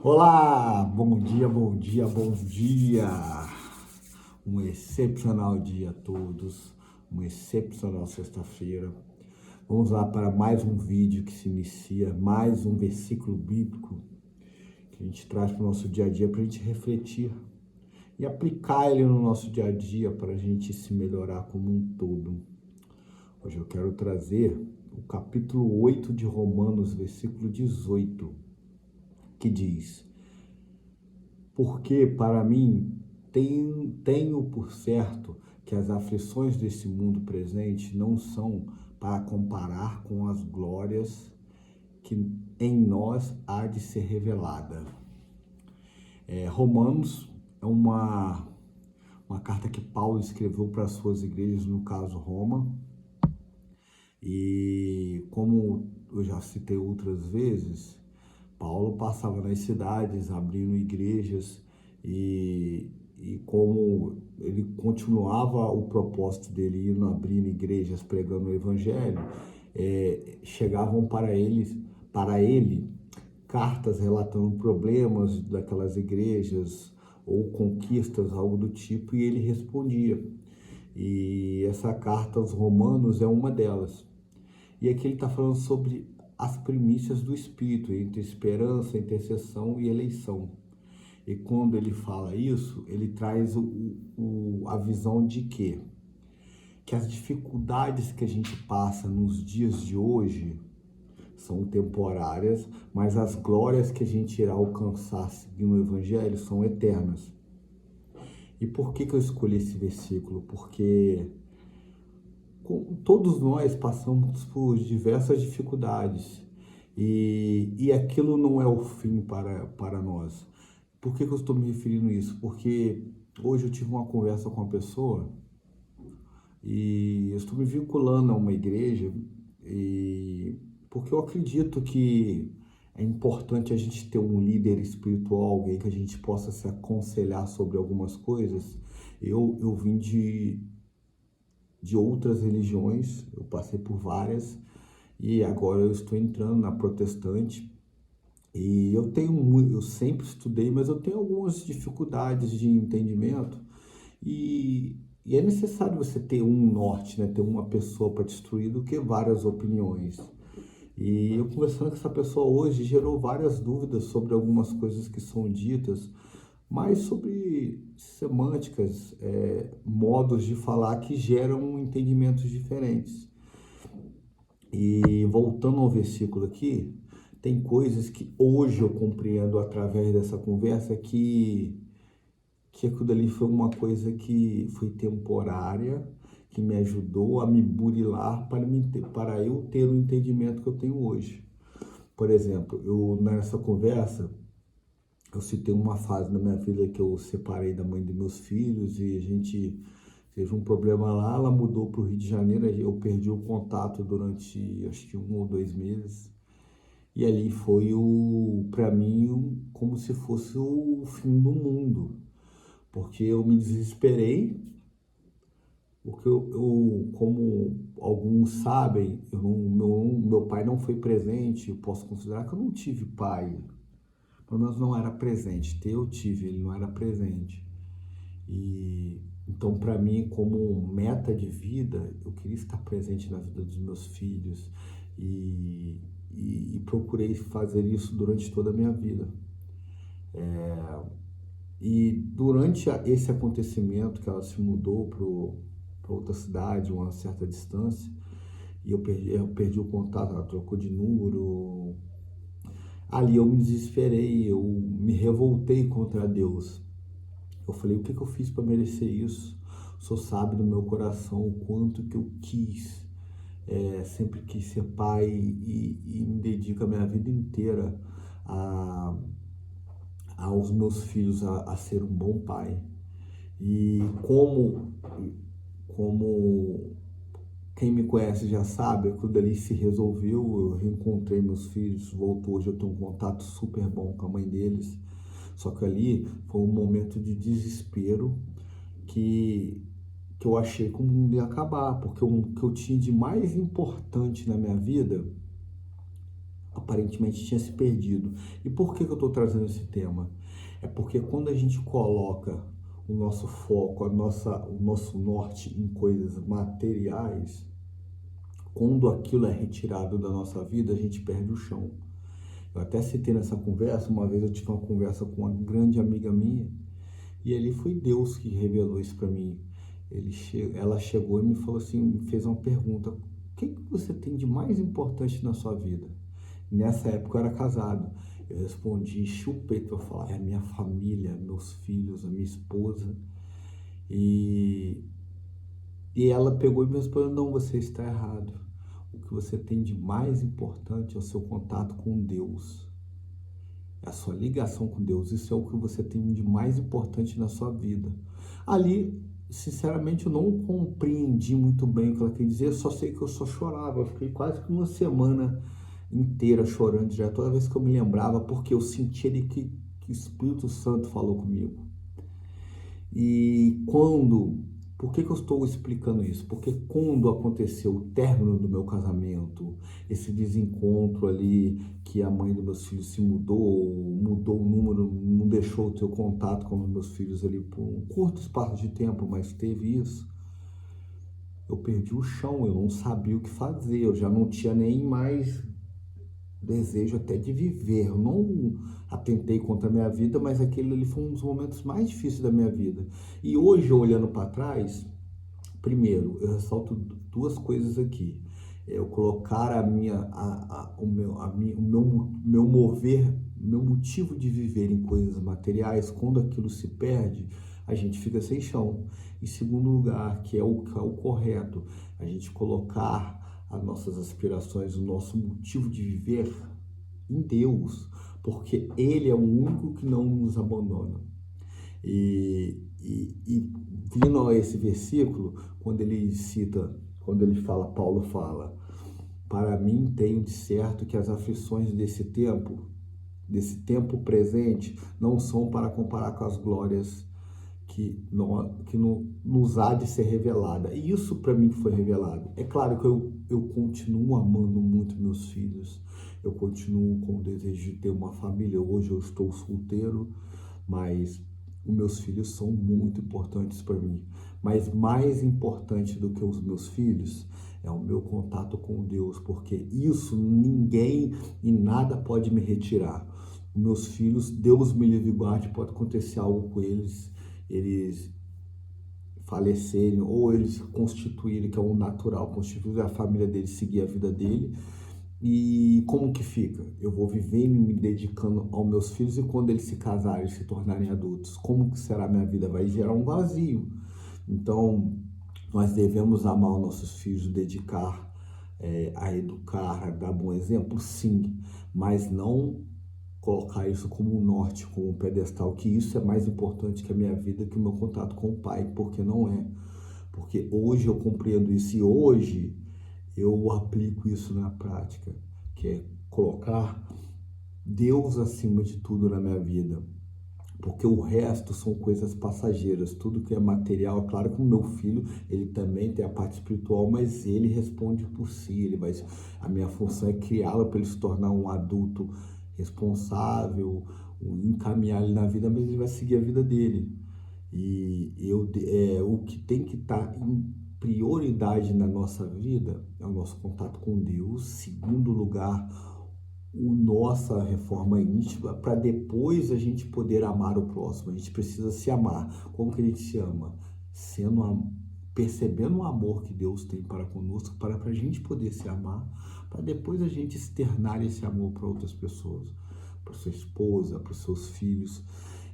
Olá, bom dia, bom dia, bom dia. Um excepcional dia a todos, uma excepcional sexta-feira. Vamos lá para mais um vídeo que se inicia, mais um versículo bíblico que a gente traz para o nosso dia a dia para a gente refletir e aplicar ele no nosso dia a dia para a gente se melhorar como um todo. Hoje eu quero trazer o capítulo 8 de Romanos, versículo 18, que diz: Porque para mim tenho por certo que as aflições desse mundo presente não são para comparar com as glórias que em nós há de ser revelada. Romanos é uma carta que Paulo escreveu para as suas igrejas, no caso Roma, e como eu já citei outras vezes, Paulo passava nas cidades abrindo igrejas e como ele continuava o propósito dele indo abrindo igrejas, pregando o evangelho, chegavam para ele cartas relatando problemas daquelas igrejas ou conquistas, algo do tipo, e ele respondia. E essa carta aos Romanos é uma delas. E aqui ele está falando sobre as primícias do Espírito, entre esperança, intercessão e eleição. E quando ele fala isso, ele traz a visão de quê? Que as dificuldades que a gente passa nos dias de hoje são temporárias, mas as glórias que a gente irá alcançar seguindo o Evangelho são eternas. E por que eu escolhi esse versículo? Porque todos nós passamos por diversas dificuldades e aquilo não é o fim para nós. Por que eu estou me referindo a isso? Porque hoje eu tive uma conversa com uma pessoa e eu estou me vinculando a uma igreja e porque eu acredito que é importante a gente ter um líder espiritual, alguém que a gente possa se aconselhar sobre algumas coisas. Eu vim de outras religiões, eu passei por várias e agora eu estou entrando na protestante e eu sempre estudei, mas eu tenho algumas dificuldades de entendimento e é necessário você ter um norte, né? Ter uma pessoa para te instruir do que várias opiniões. E eu conversando com essa pessoa hoje gerou várias dúvidas sobre algumas coisas que são ditas, mas sobre semânticas, modos de falar que geram entendimentos diferentes. E voltando ao versículo aqui, tem coisas que hoje eu compreendo através dessa conversa que aquilo dali foi uma coisa que foi temporária, que me ajudou a me burilar para eu ter o entendimento que eu tenho hoje. Por exemplo, nessa conversa, eu citei uma fase da minha vida que eu separei da mãe dos meus filhos e a gente teve um problema lá, ela mudou para o Rio de Janeiro, eu perdi o contato durante acho que 1 ou 2 meses. E ali foi para mim, como se fosse o fim do mundo, porque eu me desesperei, porque como alguns sabem, meu pai não foi presente, eu posso considerar que eu não tive pai, pelo menos não era presente. Eu tive, ele não era presente. E então, para mim, como meta de vida, eu queria estar presente na vida dos meus filhos e procurei fazer isso durante toda a minha vida. E durante esse acontecimento, que ela se mudou para outra cidade, uma certa distância, e eu perdi o contato, ela trocou de número. Ali eu me desesperei, eu me revoltei contra Deus. Eu falei, o que eu fiz para merecer isso? O Senhor sabe do meu coração o quanto que eu quis, sempre quis ser pai e me dedico a minha vida inteira a, aos meus filhos a ser um bom pai. E como quem me conhece já sabe, aquilo dali se resolveu, eu reencontrei meus filhos, voltou, hoje eu tenho um contato super bom com a mãe deles. Só que ali foi um momento de desespero que, que eu achei que o mundo ia acabar, porque o que eu tinha de mais importante na minha vida, aparentemente tinha se perdido. E por que eu estou trazendo esse tema? É porque quando a gente coloca o nosso foco, o nosso norte em coisas materiais, quando aquilo é retirado da nossa vida, a gente perde o chão. Eu até citei nessa conversa, uma vez eu tive uma conversa com uma grande amiga minha, e ali foi Deus que revelou isso para mim. Ela chegou e me falou assim, me fez uma pergunta: o que você tem de mais importante na sua vida? Nessa época eu era casado. Eu respondi, enchi o peito para falar: é a minha família, meus filhos, a minha esposa. E, e ela pegou e me respondeu: não, você está errado. O que você tem de mais importante é o seu contato com Deus. É a sua ligação com Deus. Isso é o que você tem de mais importante na sua vida. Ali, sinceramente, eu não compreendi muito bem o que ela queria dizer. Eu só sei que eu só chorava. Eu fiquei quase que uma semana inteira chorando já. Toda vez que eu me lembrava, porque eu sentia que o Espírito Santo falou comigo. E por que eu estou explicando isso? Porque quando aconteceu o término do meu casamento, esse desencontro ali, que a mãe dos meus filhos se mudou o número, não deixou ter contato com os meus filhos ali por um curto espaço de tempo, mas teve isso, eu perdi o chão, eu não sabia o que fazer, eu já não tinha nem mais desejo até de viver. Eu não atentei contra a minha vida, mas aquele ali foi um dos momentos mais difíceis da minha vida. E hoje, olhando para trás, primeiro, eu ressalto duas coisas aqui. Eu colocar o meu mover, meu motivo de viver em coisas materiais, quando aquilo se perde, a gente fica sem chão. Em segundo lugar, que é o correto, a gente colocar as nossas aspirações, o nosso motivo de viver em Deus, porque Ele é o único que não nos abandona. E vindo a esse versículo, quando ele fala, Paulo fala: para mim tenho de certo que as aflições desse tempo presente, não são para comparar com as glórias que nos há de ser revelada. E isso para mim foi revelado. É claro que eu continuo amando muito meus filhos, eu continuo com o desejo de ter uma família. Hoje eu estou solteiro, mas os meus filhos são muito importantes para mim. Mas mais importante do que os meus filhos é o meu contato com Deus, porque isso ninguém e nada pode me retirar. Meus filhos, Deus me livre e guarde, pode acontecer algo com eles falecerem ou eles constituírem, que é o natural, constituir a família deles, seguir a vida dele. E como que fica? Eu vou vivendo, me dedicando aos meus filhos, e quando eles se casarem, se tornarem adultos, como que será a minha vida? Vai gerar um vazio. Então, nós devemos amar os nossos filhos, dedicar a educar, a dar bom exemplo, sim, mas não colocar isso como um norte, como um pedestal, que isso é mais importante que a minha vida, que o meu contato com o Pai, porque não é. Porque hoje eu compreendo isso e hoje eu aplico isso na prática, que é colocar Deus acima de tudo na minha vida, porque o resto são coisas passageiras. Tudo que é material, é claro que o meu filho, ele também tem a parte espiritual, mas ele responde por si, a minha função é criá-lo para ele se tornar um adulto responsável, encaminhar ele na vida, mas ele vai seguir a vida dele. O que tem que estar em prioridade na nossa vida é o nosso contato com Deus. Segundo lugar, nossa reforma íntima, para depois a gente poder amar o próximo. A gente precisa se amar. Como que a gente se ama? Percebendo o amor que Deus tem para conosco, para a gente poder se amar, para depois a gente externar esse amor para outras pessoas, para sua esposa, para os seus filhos.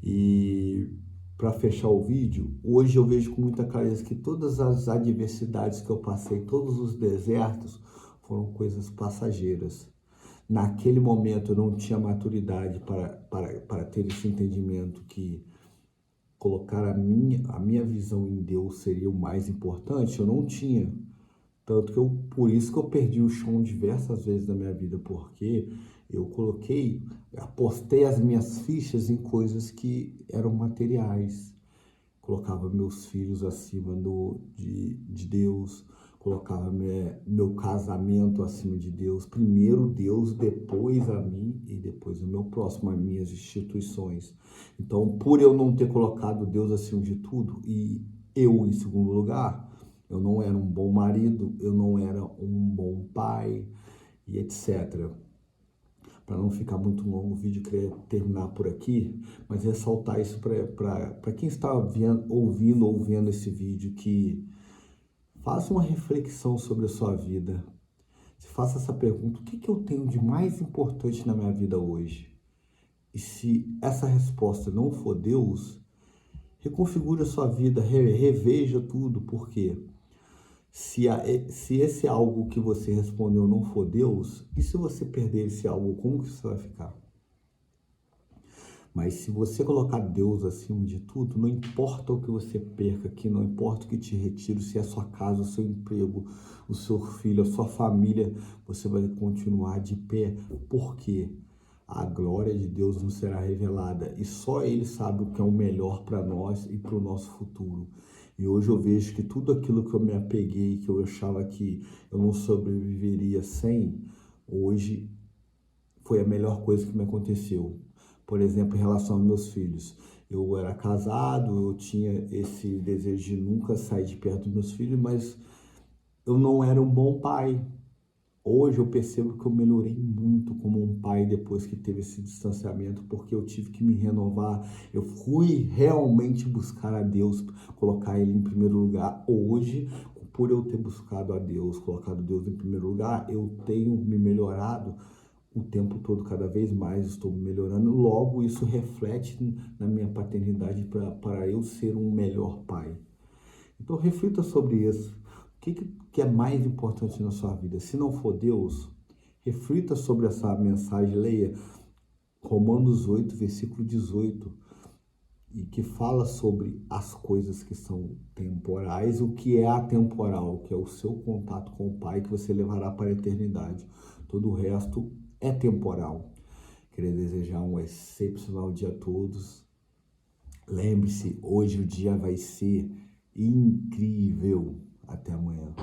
E para fechar o vídeo, hoje eu vejo com muita clareza que todas as adversidades que eu passei, todos os desertos, foram coisas passageiras. Naquele momento eu não tinha maturidade para ter esse entendimento que colocar a minha visão em Deus seria o mais importante. Eu não tinha. Tanto que por isso que eu perdi o chão diversas vezes na minha vida, porque eu apostei as minhas fichas em coisas que eram materiais. Colocava meus filhos acima de Deus, colocava meu casamento acima de Deus. Primeiro Deus, depois a mim e depois o meu próximo, as minhas instituições. Então, por eu não ter colocado Deus acima de tudo e eu em segundo lugar, eu não era um bom marido, eu não era um bom pai e etc. Para não ficar muito longo o vídeo, eu queria terminar por aqui, mas ressaltar isso para quem está ouvindo ou vendo esse vídeo, que faça uma reflexão sobre a sua vida. Se faça essa pergunta: o que eu tenho de mais importante na minha vida hoje? E se essa resposta não for Deus, reconfigure a sua vida, reveja tudo, porque se esse algo que você respondeu não for Deus, e se você perder esse algo, como que você vai ficar? Mas se você colocar Deus acima de tudo, não importa o que você perca aqui, não importa o que te retire, se é a sua casa, o seu emprego, o seu filho, a sua família, você vai continuar de pé, porque a glória de Deus não será revelada e só Ele sabe o que é o melhor para nós e para o nosso futuro. E hoje eu vejo que tudo aquilo que eu me apeguei, que eu achava que eu não sobreviveria sem, hoje foi a melhor coisa que me aconteceu. Por exemplo, em relação aos meus filhos. Eu era casado, eu tinha esse desejo de nunca sair de perto dos meus filhos, mas eu não era um bom pai. Hoje eu percebo que eu melhorei muito como um pai depois que teve esse distanciamento, porque eu tive que me renovar. Eu fui realmente buscar a Deus, colocar Ele em primeiro lugar. Hoje, por eu ter buscado a Deus, colocado Deus em primeiro lugar, eu tenho me melhorado o tempo todo, cada vez mais estou melhorando. Logo, isso reflete na minha paternidade para eu ser um melhor pai. Então, reflita sobre isso. O que é mais importante na sua vida? Se não for Deus, reflita sobre essa mensagem. Leia Romanos 8, versículo 18, e que fala sobre as coisas que são temporais, o que é atemporal, que é o seu contato com o Pai, que você levará para a eternidade. Todo o resto é temporal. Queria desejar um excepcional dia a todos. Lembre-se, hoje o dia vai ser incrível. Até amanhã.